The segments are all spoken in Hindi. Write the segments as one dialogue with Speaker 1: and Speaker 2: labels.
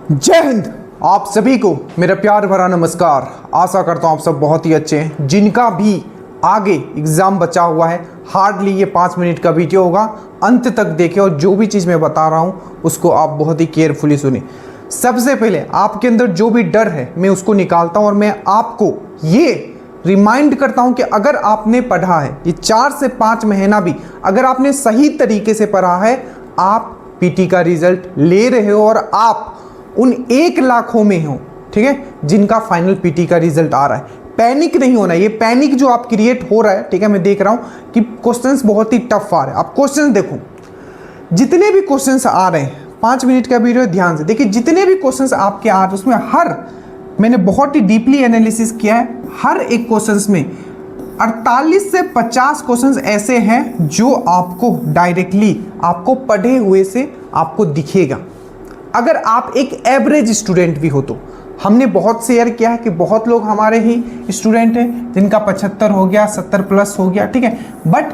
Speaker 1: जय हिंद। आप सभी को मेरा प्यार भरा नमस्कार। आशा करता हूँ आप सब बहुत ही अच्छे हैं। जिनका भी आगे एग्ज़ाम बचा हुआ है, हार्डली ये 5 मिनट का वीडियो होगा, अंत तक देखें और जो भी चीज़ मैं बता रहा हूँ उसको आप बहुत ही केयरफुली सुने। सबसे पहले आपके अंदर जो भी डर है मैं उसको निकालता हूँ और मैं आपको ये रिमाइंड करता हूँ कि अगर आपने पढ़ा है ये 4 से 5 महीना भी अगर आपने सही तरीके से पढ़ा है, आप पीटी का रिजल्ट ले रहे हो और आप उन 1 लाखों में हो, ठीक है, जिनका फाइनल पीटी का रिजल्ट आ रहा है। पैनिक नहीं होना, ये पैनिक जो आप क्रिएट हो रहा है, ठीक है, मैं देख रहा हूं कि क्वेश्चंस बहुत ही टफ आ रहे हैं। आप क्वेश्चंस देखो, जितने भी क्वेश्चंस आ रहे हैं, 5 मिनट का वीडियो ध्यान से देखिए, जितने भी क्वेश्चंस आपके आ रहे हैं उसमें मैंने बहुत ही डीपली एनालिसिस किया है। हर एक क्वेश्चंस में 48 से 50 क्वेश्चंस ऐसे हैं जो आपको डायरेक्टली आपको पढ़े हुए से आपको दिखेगा। अगर आप एक एवरेज स्टूडेंट भी हो तो हमने बहुत शेयर किया है कि बहुत लोग हमारे ही स्टूडेंट हैं जिनका 75 हो गया, 70 प्लस हो गया, ठीक है, बट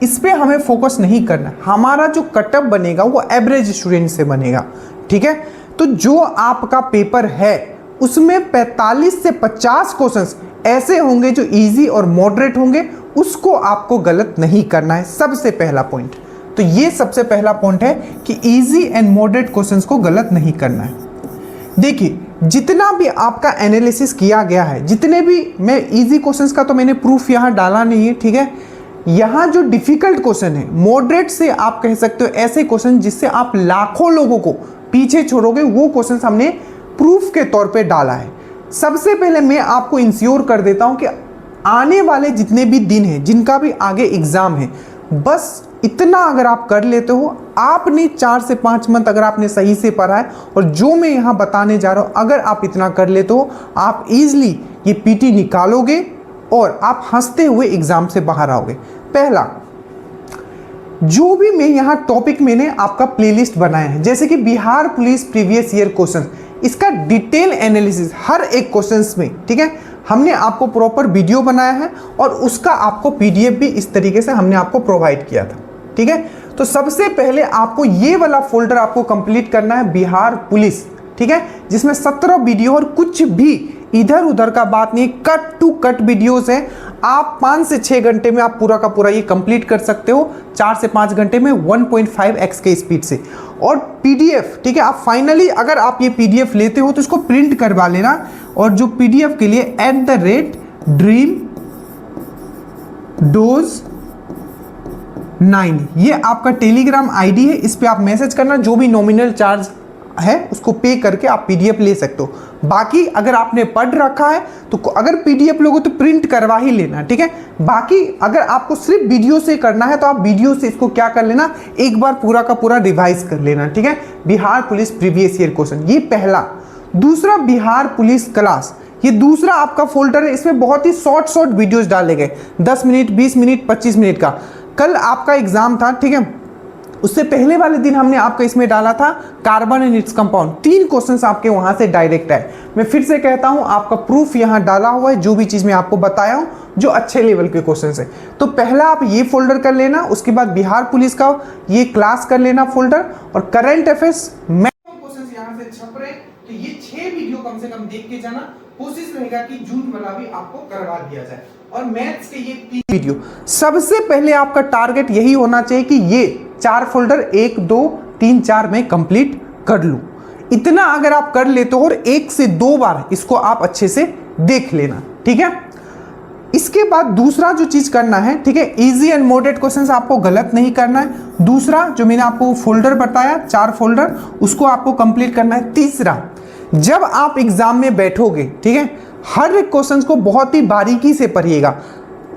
Speaker 1: इस पे हमें फोकस नहीं करना। हमारा जो कटअप बनेगा वो एवरेज स्टूडेंट से बनेगा, ठीक है। तो जो आपका पेपर है उसमें 45 से 50 क्वेश्चंस ऐसे होंगे जो इजी और मॉडरेट होंगे, उसको आपको गलत नहीं करना है। सबसे पहला पॉइंट तो ये सबसे पहला पॉइंट है कि इजी एंड मॉडरेट क्वेश्चंस को गलत नहीं करना है। देखिए, जितना भी आपका एनालिसिस किया गया है, जितने भी, मैं इजी क्वेश्चंस का तो मैंने प्रूफ यहाँ डाला नहीं है, ठीक है। यहाँ जो डिफिकल्ट क्वेश्चन है, मॉडरेट से आप कह सकते हो ऐसे क्वेश्चन जिससे आप लाखों लोगों को पीछे छोड़ोगे, वो क्वेश्चन हमने प्रूफ के तौर पर डाला है। सबसे पहले मैं आपको इंश्योर कर देता हूँ कि आने वाले जितने भी दिन हैं, जिनका भी आगे एग्जाम है, बस इतना अगर आप कर लेते हो, आपने 4 से 5 मंथ अगर आपने सही से पढ़ा है और जो मैं यहाँ बताने जा रहा हूँ अगर आप इतना कर लेते हो, आप इजीली ये पीटी निकालोगे और आप हंसते हुए एग्जाम से बाहर आओगे। पहला, जो भी मैं यहाँ टॉपिक मैंने आपका प्लेलिस्ट बनाया है, जैसे कि Bihar police previous year question, इसका डिटेल एनालिसिस हर एक क्वेश्चंस में, ठीक है, हमने आपको प्रॉपर वीडियो बनाया है और उसका आपको पीडीएफ भी इस तरीके से हमने आपको प्रोवाइड किया था, ठीक है। तो सबसे पहले आपको ये वाला फोल्डर आपको कंप्लीट करना है, बिहार पुलिस, ठीक है, जिसमें 17 वीडियो और कुछ भी इधर उधर का बात नहीं, कट टू कट वीडियोस है। आप 5 से 6 घंटे में आप पूरा का पूरा ये कंप्लीट कर सकते हो, 4 से 5 घंटे में 1.5x के स्पीड से। और पीडीएफ, ठीक है, आप फाइनली अगर आप ये पीडीएफ लेते हो तो इसको प्रिंट करवा लेना, और जो पीडीएफ के लिए @dreamdose9 ये आपका टेलीग्राम आईडी है, इस पे आप मैसेज करना, जो भी नॉमिनल चार्ज है उसको पे करके आप पीडीएफ ले सकते हो। बाकी अगर आपने पढ़ रखा है तो अगर पीडीएफ लोगे तो प्रिंट करवा ही लेना, ठीक है। बाकी अगर आपको सिर्फ वीडियो से करना है तो आप वीडियो से इसको क्या कर लेना, एक बार पूरा का पूरा रिवाइज कर लेना, ठीक है। Bihar police previous year question, ये पहला। दूसरा, बिहार पुलिस क्लास, ये दूसरा आपका फोल्डर है, इसमें बहुत ही शॉर्ट वीडियोस डाले गए, 10 मिनट, 20 मिनट, 25 मिनट का। कल आपका एग्जाम था, ठीक है, उससे पहले वाले दिन हमने आपका इसमें डाला था carbon and its compound, 3 questions आपके वहां से डायरेक्ट है। मैं फिर से कहता हूं, आपका प्रूफ यहां डाला हुआ है, जो भी चीज मैं आपको बताया हूं जो अच्छे लेवल के क्वेश्चंस है। तो पहला आप ये फोल्डर कर लेना, उसके बाद बिहार पुलिस का ये क्लास कर लेना फोल्डर, और करंट अफेयर्स क्वेश्चंस यहां से छप रहे, तो ये 6 वीडियो कम से कम देख के जाना। कोशिश रहेगा कि जून वाला भी आपको करवा दिया जाए। और मैथ्स के ये 3 वीडियो, सबसे पहले आपका टारगेट यही होना चाहिए कि ये 4 फोल्डर 1, 2, 3, 4 में कंप्लीट कर लूं। इतना अगर आप कर लेते हो और 1 से 2 बार इसको आप अच्छे से देख लेना, ठीक है। इसके बाद दूसरा जो चीज करना है, ठीक है, इजी एंड मॉडरेट क्वेश्चंस आपको गलत नहीं करना है। दूसरा जो मैंने आपको फोल्डर बताया, 4 फोल्डर, उसको आपको कंप्लीट करना है। तीसरा, जब आप एग्जाम में बैठोगे, ठीक है, हर एक क्वेश्चन को बहुत ही बारीकी से पढ़िएगा।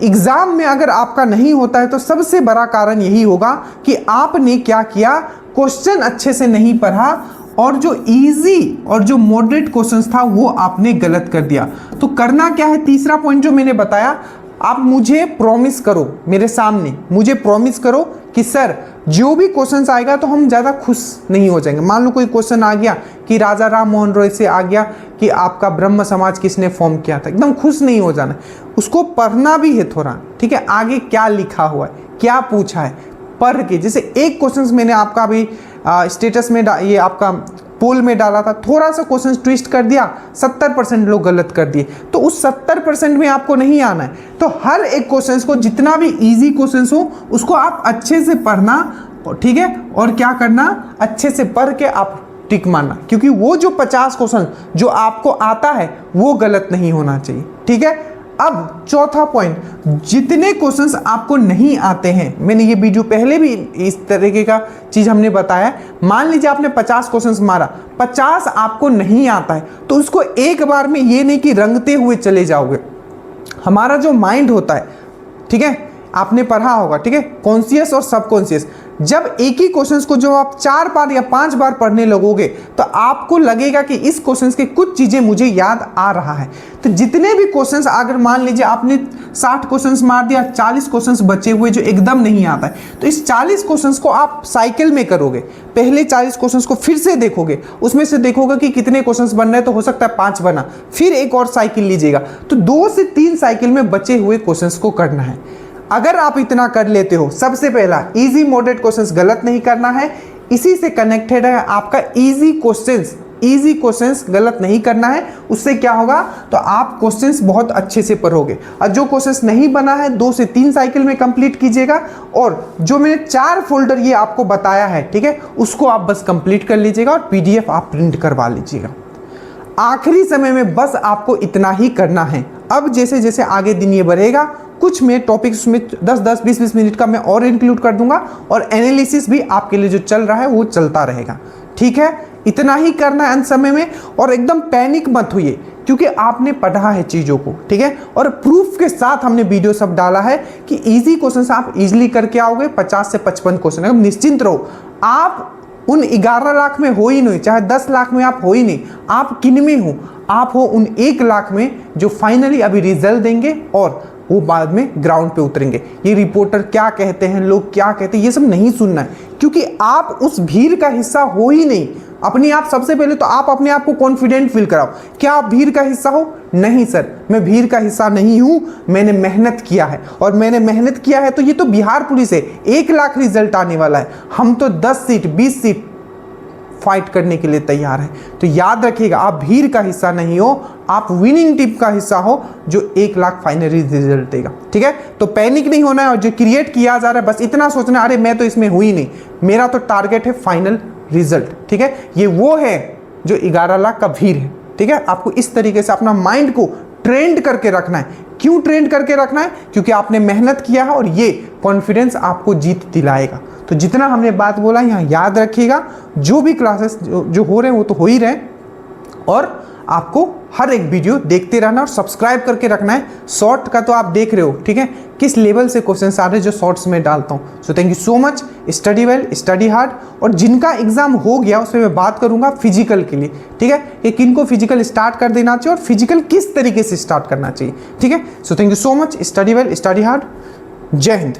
Speaker 1: एग्जाम में अगर आपका नहीं होता है तो सबसे बड़ा कारण यही होगा कि आपने क्या किया, क्वेश्चन अच्छे से नहीं पढ़ा और जो इजी और जो मॉडरेट क्वेश्चंस था वो आपने गलत कर दिया। तो करना क्या है, तीसरा पॉइंट जो मैंने बताया, आप मुझे प्रॉमिस करो, मेरे सामने मुझे प्रॉमिस करो कि सर जो भी क्वेश्चंस आएगा तो हम ज़्यादा खुश नहीं हो जाएंगे। मान लो कोई क्वेश्चन आ गया कि राजा राम मोहन रॉय से आ गया कि आपका ब्रह्म समाज किसने फॉर्म किया था, एकदम खुश नहीं हो जाना, उसको पढ़ना भी है थोड़ा, ठीक है, आगे क्या लिखा हुआ है, क्या पूछा है, पढ़ के। जैसे एक क्वेश्चन मैंने आपका अभी स्टेटस में ये आपका पोल में डाला था, थोड़ा सा क्वेश्चन ट्विस्ट कर दिया, 70% लोग गलत कर दिए। तो उस 70% में आपको नहीं आना है। तो हर एक क्वेश्चन को, जितना भी इजी क्वेश्चन हो उसको आप अच्छे से पढ़ना, ठीक है, और क्या करना, अच्छे से पढ़ के आप टिक मारना, क्योंकि वो जो 50 क्वेश्चन जो आपको आता है वो गलत नहीं होना चाहिए, ठीक है। अब चौथा पॉइंट, जितने क्वेश्चंस आपको नहीं आते हैं, मैंने ये वीडियो पहले भी इस तरीके का चीज हमने बताया। मान लीजिए आपने 50 क्वेश्चंस मारा, 50 आपको नहीं आता है, तो उसको एक बार में ये नहीं कि रंगते हुए चले जाओगे। हमारा जो माइंड होता है, ठीक है, आपने पढ़ा होगा, ठीक है, कॉन्शियस और सबकॉन्शियस। जब एक ही क्वेश्चंस को जो आप 4 बार या 5 बार पढ़ने लगोगे तो आपको लगेगा कि इस क्वेश्चंस के कुछ चीजें मुझे याद आ रहा है। तो जितने भी क्वेश्चंस, अगर मान लीजिए आपने 60 क्वेश्चंस मार दिया, 40 क्वेश्चंस बचे हुए जो एकदम नहीं आता है, तो इस 40 क्वेश्चंस को आप साइकिल में करोगे। पहले 40 क्वेश्चंस को फिर से देखोगे, उसमें से देखोगे कि कितने क्वेश्चंस बन रहे हैं, तो हो सकता है 5 बना, फिर एक और साइकिल लीजिएगा। तो 2 से 3 साइकिल में बचे हुए क्वेश्चंस को करना है। अगर आप इतना कर लेते हो, सबसे पहला इजी मॉडरेट क्वेश्चंस गलत नहीं करना है, इसी से कनेक्टेड है आपका इजी क्वेश्चंस गलत नहीं करना है। उससे क्या होगा, तो आप क्वेश्चंस बहुत अच्छे से पढ़ोगे। और जो क्वेश्चंस नहीं बना है 2 से 3 साइकिल में कंप्लीट कीजिएगा, और जो मैंने 4 फोल्डर ये आपको बताया है, ठीक है, उसको आप बस कंप्लीट कर लीजिएगा और पीडीएफ आप प्रिंट करवा लीजिएगा। आखिरी समय में बस आपको इतना ही करना है। अब जैसे जैसे आगे दिन ये बढ़ेगा, कुछ में टॉपिक्स में 10-10, 20-20 मिनट का मैं और इंक्लूड कर दूंगा, और एनालिसिस भी आपके लिए जो चल रहा है वो चलता रहेगा, ठीक है। इतना ही करना है अंत समय में, और एकदम पैनिक मत होइए, क्योंकि आपने पढ़ा है चीज़ों को, ठीक है, और प्रूफ के साथ हमने वीडियो सब डाला है कि इजी क्वेश्चन आप इजीली करके आओगे। 50 से 55 क्वेश्चन, अब निश्चिंत रहो, आप उन 11 लाख में हो ही नहीं, चाहे 10 लाख में आप हो ही नहीं, आप किन में हो, आप हो उन 1 लाख में जो फाइनली अभी रिजल्ट देंगे और वो बाद में ग्राउंड पे उतरेंगे। ये रिपोर्टर क्या कहते हैं, लोग क्या कहते हैं, ये सब नहीं सुनना है, क्योंकि आप उस भीड़ का हिस्सा हो ही नहीं। अपने आप, सबसे पहले तो आप अपने आप को कॉन्फिडेंट फील कराओ। क्या आप भीड़ का हिस्सा हो? नहीं सर, मैं भीड़ का हिस्सा नहीं हूं, मैंने मेहनत किया है, और मैंने मेहनत किया है तो ये तो बिहार पुलिस है, 1 लाख रिजल्ट आने वाला है, हम तो 10 सीट 20 सीट फाइट करने के लिए तैयार है। तो याद रखिएगा, आप भीड़ का हिस्सा नहीं हो, आप विनिंग टीम का हिस्सा हो जो 1 लाख फाइनल रिजल्ट देगा, ठीक है। तो पैनिक नहीं होना है, और जो क्रिएट किया जा रहा है बस इतना सोचना है, अरे मैं तो इसमें हुई नहीं, मेरा तो टारगेट है फाइनल रिजल्ट, ठीक है। ये वो है जो 11 लाख का भीड़ है, ठीक है। आपको इस तरीके से अपना माइंड को ट्रेंड करके रखना है। क्यों ट्रेंड करके रखना है? क्योंकि आपने मेहनत किया है, और ये कॉन्फिडेंस आपको जीत दिलाएगा। तो जितना हमने बात बोला यहाँ याद रखिएगा, जो भी क्लासेस जो हो रहे हैं वो तो हो ही रहे, और आपको हर एक वीडियो देखते रहना और सब्सक्राइब करके रखना है। शॉर्ट का तो आप देख रहे हो, ठीक है, किस लेवल से क्वेश्चंस आ रहे हैं जो शॉर्ट्स में डालता हूँ। So thank you so much, study well, study hard. और जिनका एग्जाम हो गया उस पर मैं बात करूंगा फिजिकल के लिए, ठीक है, कि किनको फिजिकल स्टार्ट कर देना चाहिए और फिजिकल किस तरीके से स्टार्ट करना चाहिए, ठीक है। So thank you so much, study well, study hard. जय हिंद।